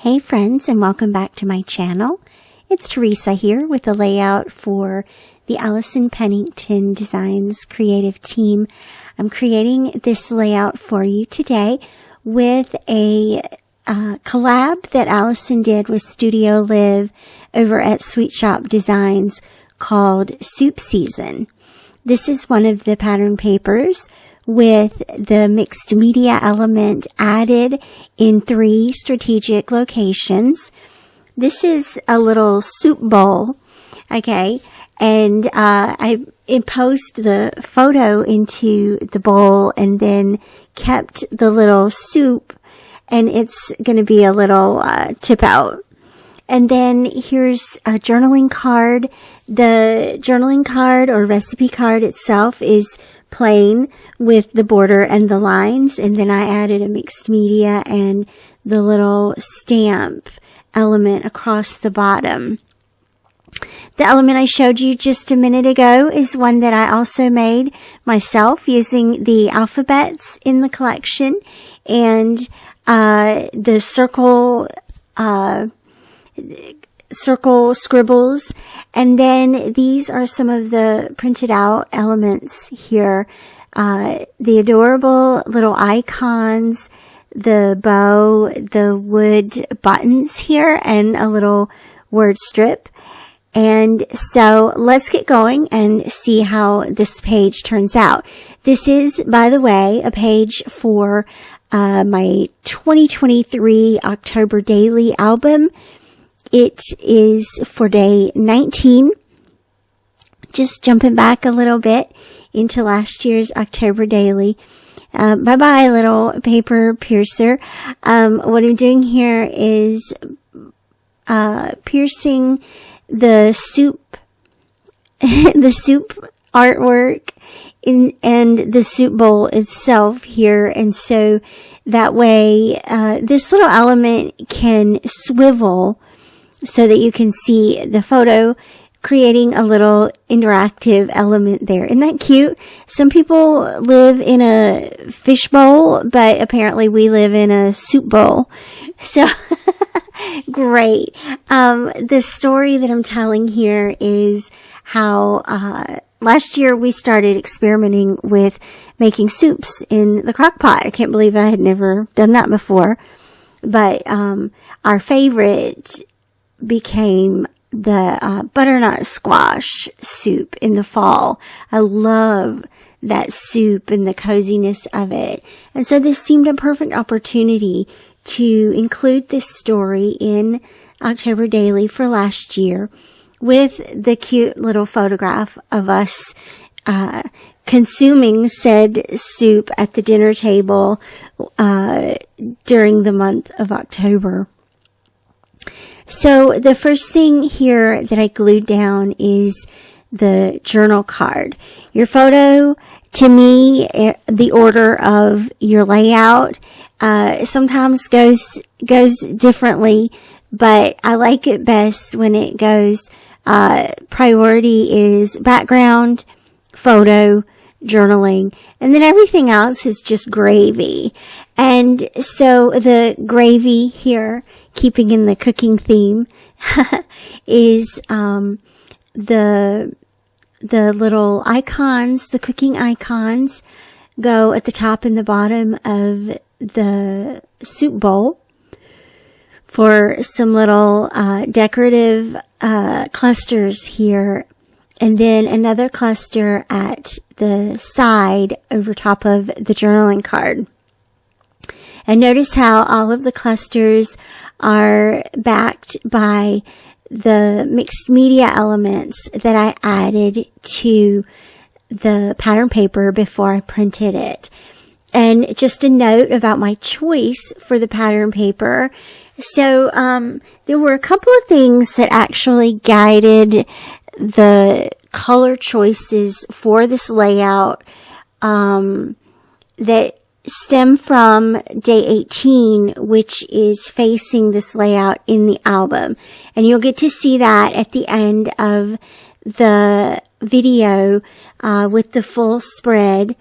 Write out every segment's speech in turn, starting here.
Hey friends, and welcome back to my channel. It's Teresa here with the layout for the Allison Pennington Designs creative team. I'm creating this layout for you today with a collab that Allison did with Studio Live over at Sweet Shop Designs called Soup Season. This is one of the pattern papers with the mixed media element added in 3 strategic locations. This is a little soup bowl, okay, and I imposed the photo into the bowl and then kept the little soup, and it's going to be a little tip out. And then here's a journaling card. The journaling card or recipe card itself is plain with the border and the lines, and then I added a mixed media and the little stamp element across the bottom. The element I showed you just a minute ago is one that I also made myself using the alphabets in the collection and the circle scribbles, and then these are some of the printed out elements here. The adorable little icons, the bow, the wood buttons here, and a little word strip. And so let's get going and see how this page turns out. This is, by the way, a page for my 2023 October Daily album. It is for day 19. Just jumping back a little bit into last year's October Daily. Bye-bye, little paper piercer. What I'm doing here is piercing the soup, the soup artwork and the soup bowl itself here. And so that way, this little element can swivel so that you can see the photo, creating a little interactive element there. Isn't that cute? Some people live in a fish bowl, but apparently we live in a soup bowl. So, great. The story that I'm telling here is how, last year we started experimenting with making soups in the crock pot. I can't believe I had never done that before. But, our favorite became the butternut squash soup in the fall. I love that soup and the coziness of it. And so this seemed a perfect opportunity to include this story in October Daily for last year with the cute little photograph of us consuming said soup at the dinner table during the month of October. So the first thing here that I glued down is the journal card. Your photo, to me, the order of your layout, sometimes goes differently, but I like it best when it goes, priority is background, photo, journaling, and then everything else is just gravy. And so the gravy here, keeping in the cooking theme, is the little icons, the cooking icons go at the top and the bottom of the soup bowl for some little decorative clusters here, and then another cluster at the side over top of the journaling card. And notice how all of the clusters are backed by the mixed media elements that I added to the pattern paper before I printed it. And just a note about my choice for the pattern paper. So, there were a couple of things that actually guided the color choices for this layout, that stem from day 18, which is facing this layout in the album. And you'll get to see that at the end of the video with the full spread.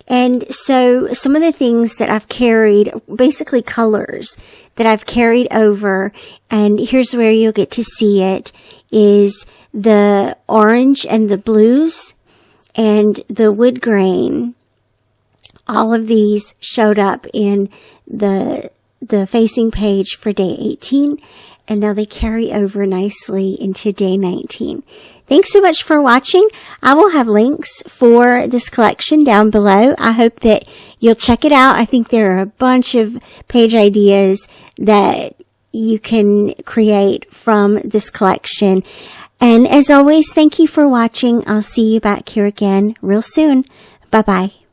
And so some of the things that I've carried, basically colors that I've carried over, and here's where you'll get to see it, is the orange and the blues and the wood grain. All of these showed up in the facing page for day 18, and now they carry over nicely into day 19. Thanks so much for watching. I will have links for this collection down below. I hope that you'll check it out. I think there are a bunch of page ideas that you can create from this collection. And as always, thank you for watching. I'll see you back here again real soon. Bye-bye.